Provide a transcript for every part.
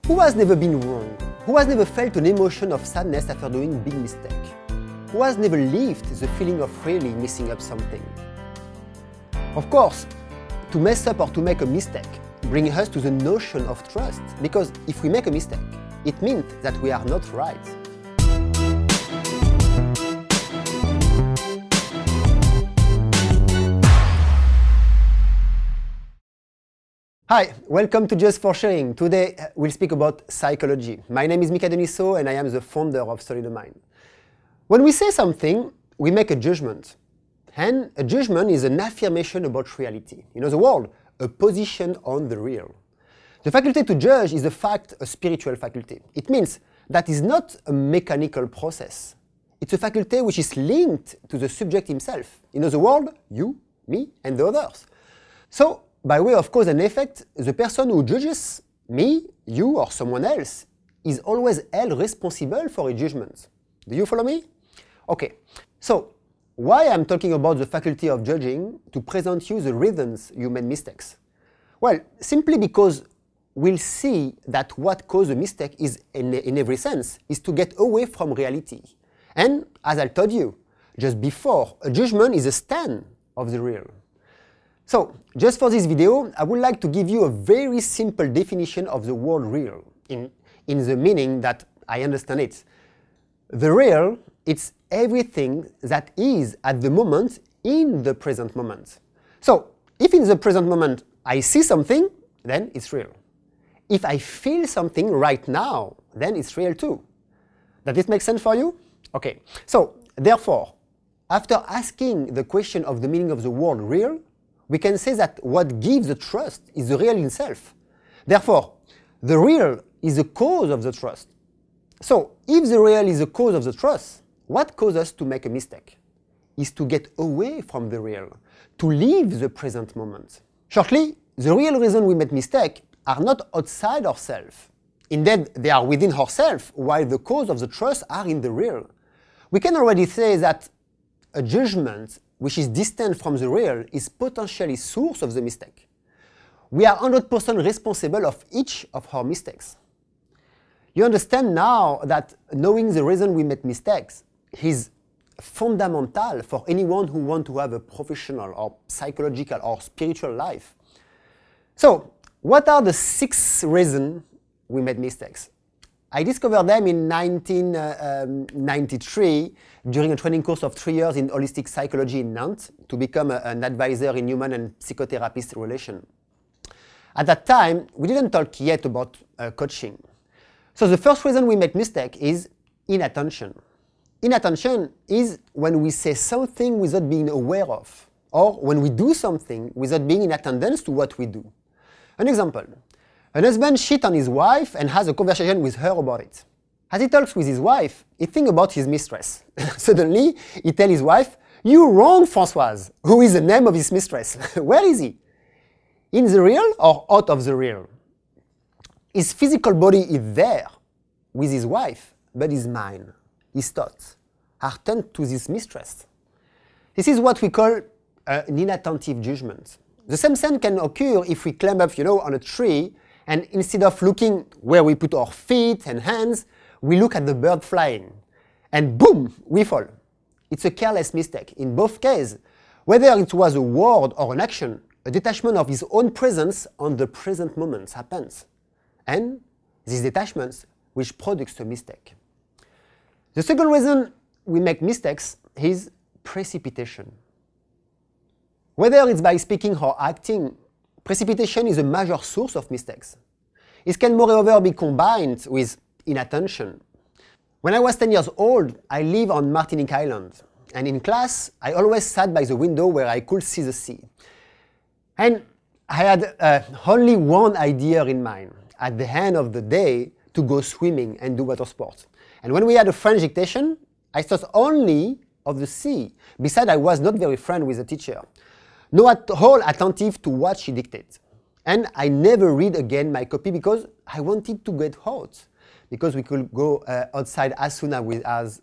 Who has never been wrong? Who has never felt an emotion of sadness after doing a big mistake? Who has never lived the feeling of really messing up something? Of course, to mess up or to make a mistake brings us to the notion of trust, because if we make a mistake, it means that we are not right. Hi, welcome to Just for Sharing. Today we'll speak about psychology. My name is Inattention and I am the founder of Study the Mind. When we say something, we make a judgment. And a judgment is an affirmation about reality. In other words, a position on the real. The faculty to judge is a spiritual faculty. It means that is not a mechanical process. It's a faculty which is linked to the subject himself. In other words, you, me, and the others. So, by way of cause and effect, the person who judges, me, you, or someone else, is always held responsible for a judgment. Do you follow me? Okay, so why I'm talking about the faculty of judging to present you the reasons you made mistakes? Well, simply because we'll see that what caused a mistake is, in every sense, is to get away from reality. And, as I told you just before, a judgment is a stand of the real. So, just for this video, I would like to give you a very simple definition of the word real, in the meaning that I understand it. The real, it's everything that is at the moment in the present moment. So, if in the present moment I see something, then it's real. If I feel something right now, then it's real too. Does this make sense for you? Okay, so therefore, after asking the question of the meaning of the word real, we can say that what gives the trust is the real itself. Therefore, the real is the cause of the trust. So, if the real is the cause of the trust, what causes us to make a mistake? Is to get away from the real, to leave the present moment. Shortly, the real reason we make mistakes are not outside ourselves. Indeed, they are within ourselves, while the cause of the trust are in the real. We can already say that a judgment which is distant from the real is potentially source of the mistake. We are 100% responsible of each of our mistakes. You understand now that knowing the reason we make mistakes is fundamental for anyone who wants to have a professional or psychological or spiritual life. So, what are the 6 reasons we made mistakes? I discovered them in 1993 during a training course of 3 years in holistic psychology in Nantes to become an advisor in human and psychotherapist relation. At that time, we didn't talk yet about coaching. So the first reason we make mistake is inattention. Inattention is when we say something without being aware of, or when we do something without being in attendance to what we do. An example. An husband cheats on his wife and has a conversation with her about it. As he talks with his wife, he thinks about his mistress. Suddenly, he tells his wife, "You're wrong, Françoise," who is the name of his mistress. Where is he? In the real or out of the real? His physical body is there with his wife, but his mind, his thoughts, are turned to this mistress. This is what we call an inattentive judgment. The same thing can occur if we climb up, on a tree, and instead of looking where we put our feet and hands, we look at the bird flying. And boom, we fall. It's a careless mistake. In both cases, whether it was a word or an action, a detachment of his own presence on the present moment happens. And these detachments which produce a mistake. The second reason we make mistakes is precipitation. Whether it's by speaking or acting, precipitation is a major source of mistakes. It can moreover be combined with inattention. When I was 10 years old, I lived on Martinique Island, and in class, I always sat by the window where I could see the sea. And I had only one idea in mind, at the end of the day, to go swimming and do water sports. And when we had a French dictation, I thought only of the sea. Besides, I was not very friendly with the teacher. Not at all attentive to what she dictated. And I never read again my copy because I wanted to get out, because we could go outside as soon as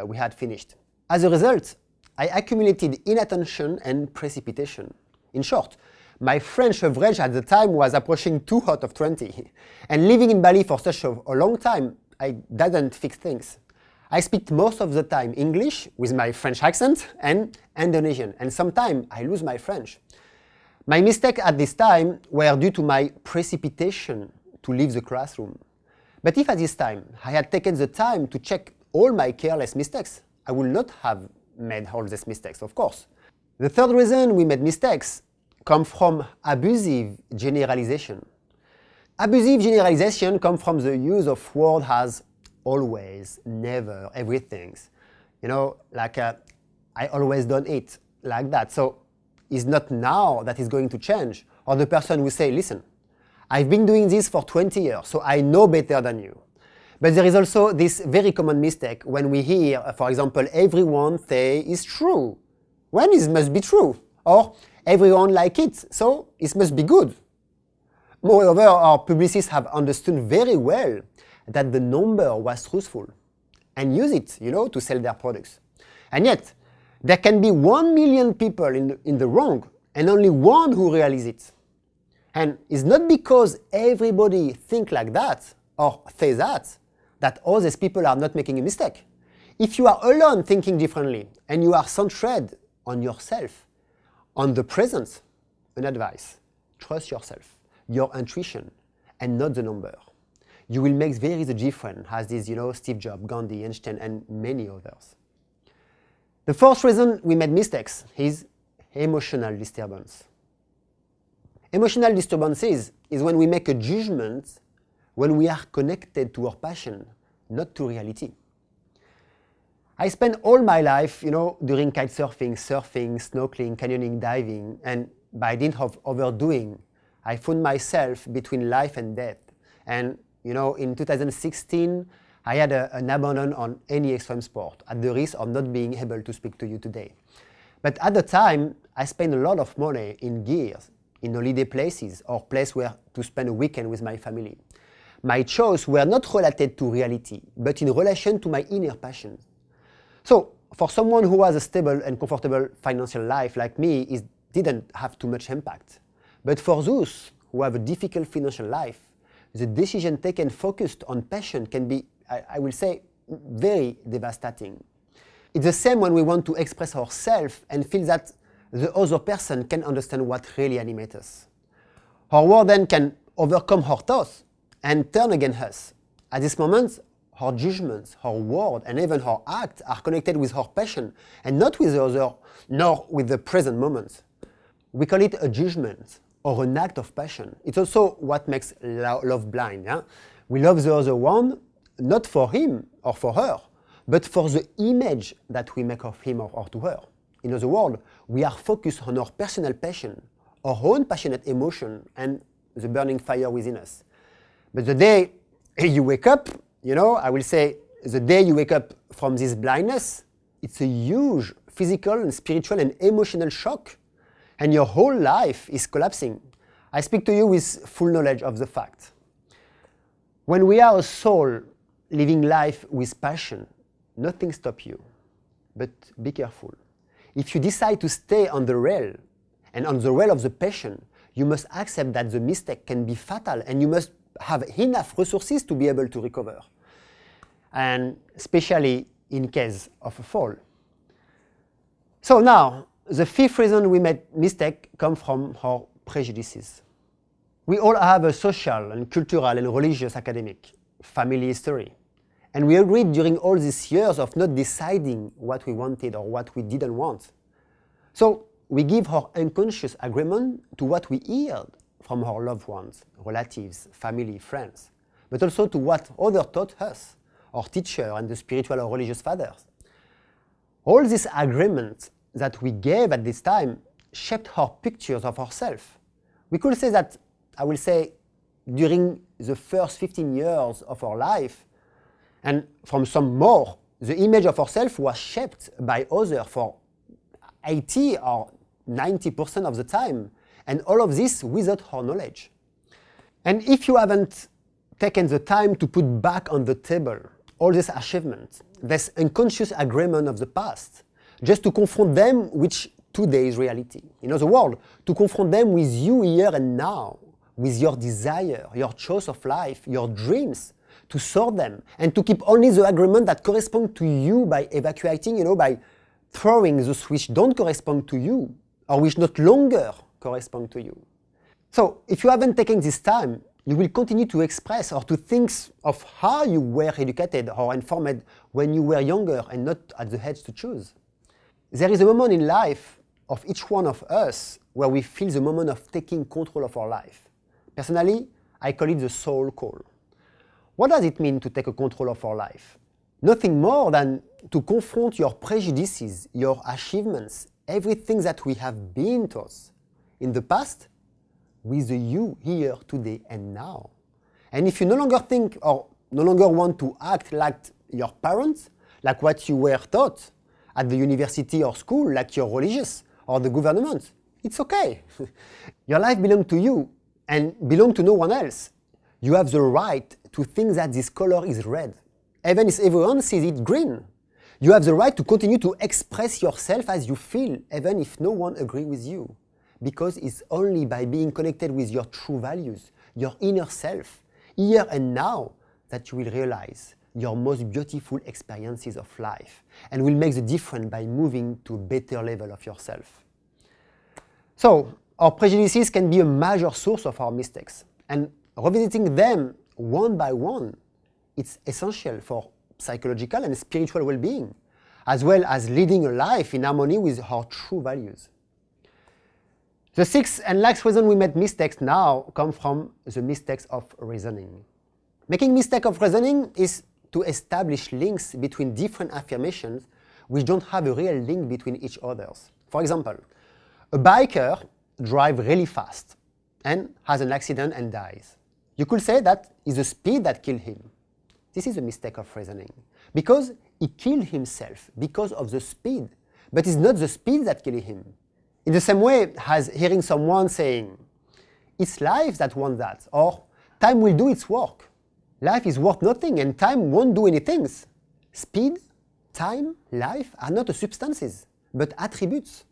we had finished. As a result, I accumulated inattention and precipitation. In short, My French average at the time was approaching 2 out of 20. And living in Bali for such a long time, I didn't fix things. I speak most of the time English with my French accent and Indonesian, and sometimes I lose my French. My mistakes at this time were due to my precipitation to leave the classroom. But if at this time I had taken the time to check all my careless mistakes, I would not have made all these mistakes, of course. The third reason we made mistakes comes from abusive generalization. Abusive generalization comes from the use of words as always, never, everything. You know, like I always done it, like that. So it's not now that it's going to change. Or the person will say, listen, I've been doing this for 20 years, so I know better than you. But there is also this very common mistake when we hear, for example, everyone say it's true, when it must be true. Or everyone like it, so it must be good. Moreover, our publicists have understood very well that the number was truthful and use it, to sell their products. And yet, there can be 1 million people in the wrong and only one who realizes it. And it's not because everybody think like that or say that all these people are not making a mistake. If you are alone thinking differently and you are centered on yourself, on the present, an advice, trust yourself, your intuition, and not the number. You will make very the difference, as these, Steve Jobs, Gandhi, Einstein, and many others. The fourth reason we made mistakes is emotional disturbance. Emotional disturbances is when we make a judgment when we are connected to our passion, not to reality. I spent all my life, doing kite surfing, snorkeling, canyoning, diving, and by dint of overdoing, I found myself between life and death. And in 2016, I had an abandon on any extreme sport at the risk of not being able to speak to you today. But at the time, I spent a lot of money in gears, in holiday places, or places where to spend a weekend with my family. My choices were not related to reality, but in relation to my inner passion. So, for someone who has a stable and comfortable financial life like me, it didn't have too much impact. But for those who have a difficult financial life, the decision taken focused on passion can be, I will say, very devastating. It's the same when we want to express ourselves and feel that the other person can understand what really animates us. Our word then can overcome our thoughts and turn against us. At this moment, our judgments, our word, and even our acts are connected with our passion and not with the other, nor with the present moment. We call it a judgment or an act of passion. It's also what makes love blind. Yeah? We love the other one not for him or for her, but for the image that we make of him or to her. In other words, we are focused on our personal passion, our own passionate emotion, and the burning fire within us. But the day you wake up, I will say, the day you wake up from this blindness, it's a huge physical and spiritual and emotional shock, and your whole life is collapsing. I speak to you with full knowledge of the fact. When we are a soul living life with passion, nothing stops you. But be careful. If you decide to stay on the rail, and on the rail of the passion, you must accept that the mistake can be fatal, and you must have enough resources to be able to recover. And especially in case of a fall. So now, the fifth reason we made mistake comes from our prejudices. We all have a social and cultural and religious academic family history. And we agreed during all these years of not deciding what we wanted or what we didn't want. So we give our unconscious agreement to what we heard from our loved ones, relatives, family, friends, but also to what others taught us, our teacher and the spiritual or religious fathers. All these agreements that we gave at this time shaped our pictures of ourselves. We could say that, I will say, during the first 15 years of our life, and from some more, the image of ourselves was shaped by others for 80 or 90% of the time, and all of this without our knowledge. And if you haven't taken the time to put back on the table all these achievements, this unconscious agreement of the past, just to confront them with today's reality. In other words, to confront them with you here and now, with your desire, your choice of life, your dreams, to sort them, and to keep only the agreement that correspond to you by evacuating, by throwing those which don't correspond to you, or which not longer correspond to you. So, if you haven't taken this time, you will continue to express or to think of how you were educated or informed when you were younger and not at the age to choose. There is a moment in life of each one of us where we feel the moment of taking control of our life. Personally, I call it the soul call. What does it mean to take a control of our life? Nothing more than to confront your prejudices, your achievements, everything that we have been taught in the past with the you here, today, and now. And if you no longer think or no longer want to act like your parents, like what you were taught at the university or school, like your religious or the government, it's okay. Your life belongs to you and belongs to no one else. You have the right to think that this color is red, even if everyone sees it green. You have the right to continue to express yourself as you feel, even if no one agrees with you. Because it's only by being connected with your true values, your inner self, here and now, that you will realize your most beautiful experiences of life and will make the difference by moving to a better level of yourself. So, our prejudices can be a major source of our mistakes, and revisiting them one by one, it's essential for psychological and spiritual well-being, as well as leading a life in harmony with our true values. The sixth and last reason we make mistakes now come from the mistakes of reasoning. Making mistake of reasoning is to establish links between different affirmations which don't have a real link between each others. For example, a biker drives really fast and has an accident and dies. You could say that it's the speed that killed him. This is a mistake of reasoning, because he killed himself because of the speed, but it's not the speed that killed him. In the same way as hearing someone saying, "It's life that wants that," or "Time will do its work." Life is worth nothing and time won't do anything. Speed, time, life are not substances, but attributes.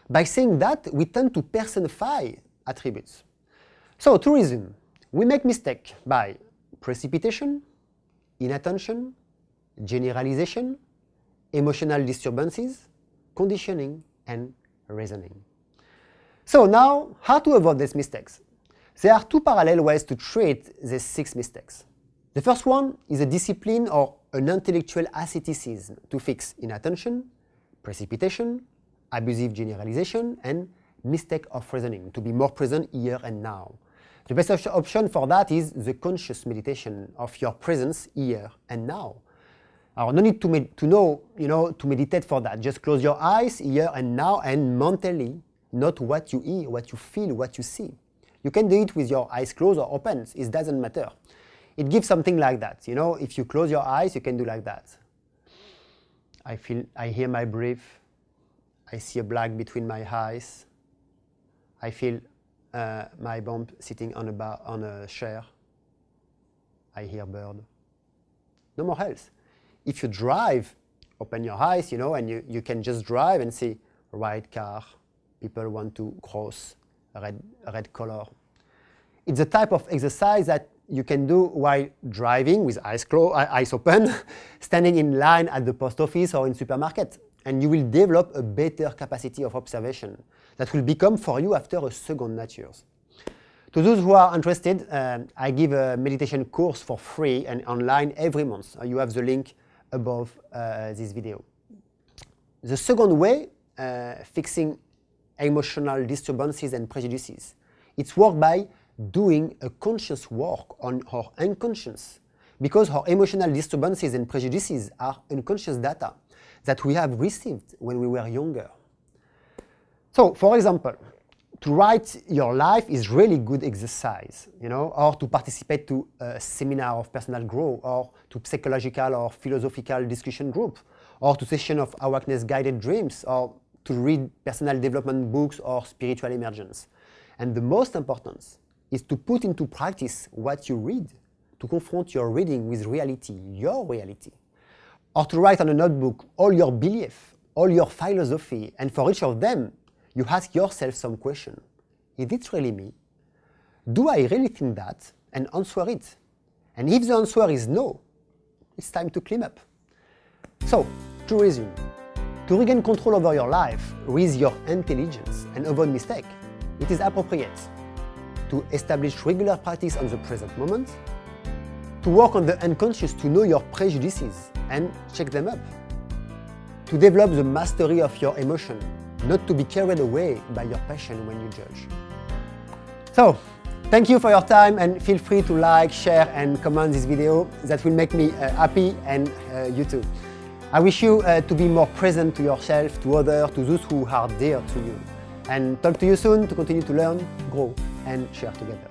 By saying that, we tend to personify attributes. So, to resume, we make mistake by precipitation, inattention, generalization, emotional disturbances, conditioning, and reasoning. So now, how to avoid these mistakes? There are two parallel ways to treat these 6 mistakes. The first one is a discipline or an intellectual asceticism to fix inattention, precipitation, abusive generalization, and mistake of reasoning, to be more present here and now. The best option for that is the conscious meditation of your presence here and now. No need to meditate for that. Just close your eyes here and now and mentally note what you hear, what you feel, what you see. You can do it with your eyes closed or open. It doesn't matter. It gives something like that. If you close your eyes, you can do like that. I hear my breath. I see a black between my eyes. I feel my bump sitting on a chair. I hear bird. No more else. If you drive, open your eyes, and you can just drive and see white car, people want to cross, red color. It's a type of exercise that you can do while driving with eyes closed, eyes open, standing in line at the post office or in supermarket. And you will develop a better capacity of observation that will become for you after a second nature. To those who are interested, I give a meditation course for free and online every month. You have the link above this video. The second way, fixing emotional disturbances and prejudices, it's work by doing a conscious work on our unconscious, because our emotional disturbances and prejudices are unconscious data that we have received when we were younger. So, for example, to write your life is really good exercise, or to participate to a seminar of personal growth, or to psychological or philosophical discussion group, or to session of awareness guided dreams, or to read personal development books or spiritual emergence. And the most important is to put into practice what you read, to confront your reading with reality, your reality. Or to write on a notebook all your beliefs, all your philosophy, and for each of them, you ask yourself some question. Is it really me? Do I really think that? And answer it. And if the answer is no, it's time to clean up. So, to resume, to regain control over your life with your intelligence and avoid mistake, it is appropriate to establish regular practice on the present moment, to work on the unconscious to know your prejudices and check them up, to develop the mastery of your emotion, not to be carried away by your passion when you judge. So, thank you for your time, and feel free to like, share and comment this video. That will make me happy, and you too. I wish you to be more present to yourself, to others, to those who are dear to you. And talk to you soon to continue to learn, grow and share together.